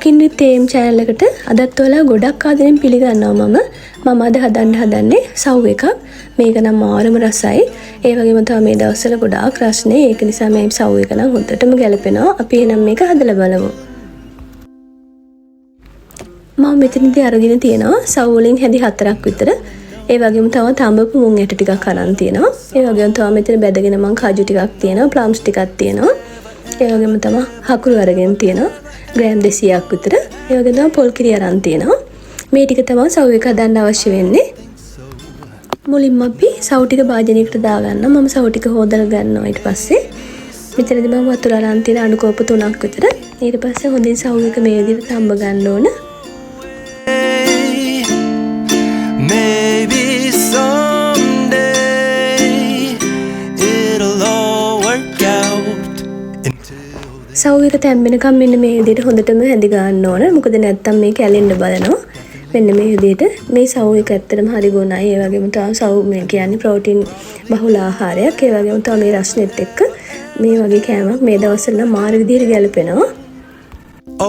Cooking with Theme channel එකට අදත් ඔයාලා ගොඩක් ආදරෙන් පිළිගන්නවා මම අද හදන්න හදන්නේ සව් එකක්. මේක නම් මාරම රසයි. ඒ වගේම තමයි මේ දවස්වල ගොඩාක් රස්නේ. ඒක නිසා මේ සව් එක නම් හොඳටම ගැලපෙනවා. අපි එහෙනම් මේක හදලා බලමු. මම මෙතනදී අරගෙන තියෙනවා සව් වලින් හැදි 4ක් විතර. ඒ වගේම තව තඹපු මුං ඇට ටිකක් අරන් තියෙනවා. ඒ වගේම තව මෙතන බැදගෙන මම කජු ටිකක් තියෙනවා, ප්ලම්ස් ටිකක් තියෙනවා. ඒ වගේම තමයි හකුරු අරගෙන තියෙනවා. ග්‍රෑම් 200ක් විතර. ඒ වගේම තමයි පොල් කිරි අරන් තියෙනවා. මේ ටික තමයි සව් එක හදන්න අවශ්‍ය වෙන්නේ. මුලින්ම අපි සව් ටික භාජනයකට දාගන්න. මම සව් ටික හොදලා ගන්නවා ඊට පස්සේ. මෙතනදී මම වතුර අරන් තියෙන අණු කෝප 3ක් විතර. ඊට පස්සේ හොඳින් සව් එක මේ විදිහට තඹ ගන්න ඕන. සව් එක තැම්බෙනකම් මෙන්න මේ විදිහට හොඳටම හැඳි ගන්න ඕන. මොකද නැත්තම් මේක ඇලෙන්න බලනවා. මෙන්න මේ විදිහට මේ සව් එක ඇත්තටම හරි ගුණයි. ඒ වගේම තමයි සව් මේ කියන්නේ ප්‍රෝටීන් බහුල ආහාරයක්. ඒ වගේම තමයි මේ රස්නෙත් එක්ක මේ වගේ කෑමක් මේ දවස්වල නම් මාර විදිහට ගැලපෙනවා.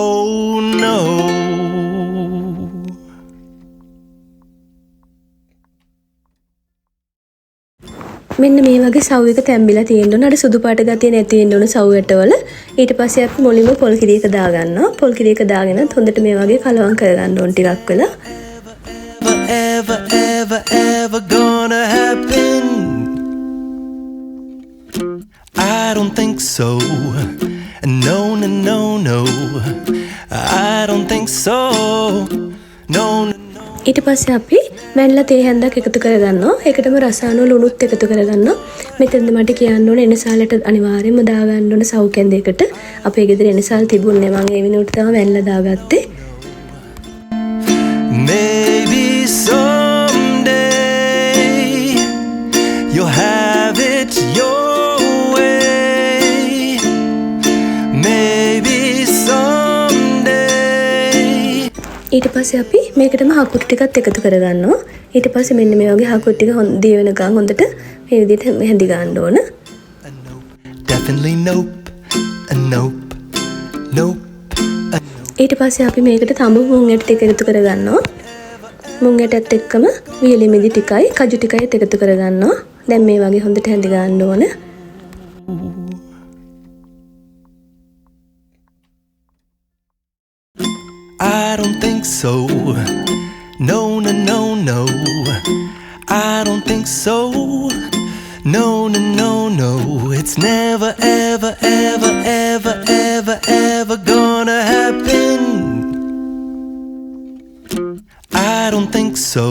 Oh no. මෙන්න මේ වගේ සව් එක තැම්බිලා තියෙන්න ඕන. අර සුදු පාට ගතිය නැති වෙන්න ඕන සව් ඇටවල. ඊට පස්සේ අපි මුලින්ම පොල් කිරි එක දාගන්නවා. පොල් කිරි එක දාගෙන හොඳට මේ වගේ කලවම් කරගන්න ඕන ටිකක් වෙලා. Ever gonna happen? I don't think so. No. I don't think so. No. ඊට පස්සේ අපි මැනලා තේ හැන්දක් එකතු කරගන්නවා. ඒකටම රසායන ලුණුත් එකතු කරගන්නවා. මෙතනදී මට කියන්න ඕනේ එනසාලට අනිවාර්යයෙන්ම දාගන්න ඕනේ සව් කැඳයකට. අපේ ගෙදර එනසාල් තිබුණේ මම ඒ වෙනුවට තමයි මැනලා දාගත්තේ. Maybe someday you'll have it your way. Maybe ඊට පස්සේ අපි මේකටම හකුරු ටිකක් එකතු කරගන්නවා. ඊට පස්සේ මෙන්න මේ වගේ හකුරු ටික දී වෙනකන් හොඳට මේ විදිහට හැඳි ගන්න ඕන. Definitely nope. ඊට පස්සේ අපි මේකට තඹ මුං ඇට ටික එකතු කරගන්නවා. මුං ඇටත් එක්කම වියලි මිදි ටිකයි කජු ටිකයි එකතු කරගන්නවා. දැන් මේ වගේ හොඳට හැඳි ගන්න ඕන. I don't think so. No. I don't think so. No. It's never, ever gonna happen. I don't think so.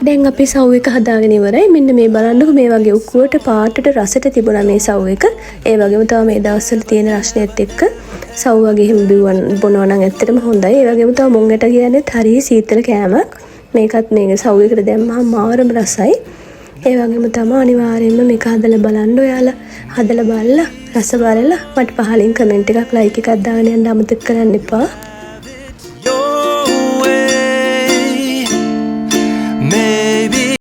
දැන් අපි සව් එක හදාගෙන ඉවරයි. මෙන්න මේ බලන්නකො මේ වගේ උක්කුවට පාටට රසට තිබුණා මේ සව් එක. ඒ වගේම තමයි මේ දවස්වල තියෙන රස්නෙත් එක්ක සව් වගේ හිම් බොනවා නම් ඇත්තටම හොඳයි. ඒ වගේම තමයි මුං ඇට කියන්නේ හරිය සීතල කෑමක්. මේකත් මේක සව් එකට දැම්මම මාරම රසයි. ඒ වගේම තමයි අනිවාර්යයෙන්ම මේක හදලා බලන්න ඔයාලා. හදලා බලලා රස බලලා මට පහලින් කමෙන්ට් එකක් ලයික් එකක් දාගෙන යන්න අමතක කරන්න එපා.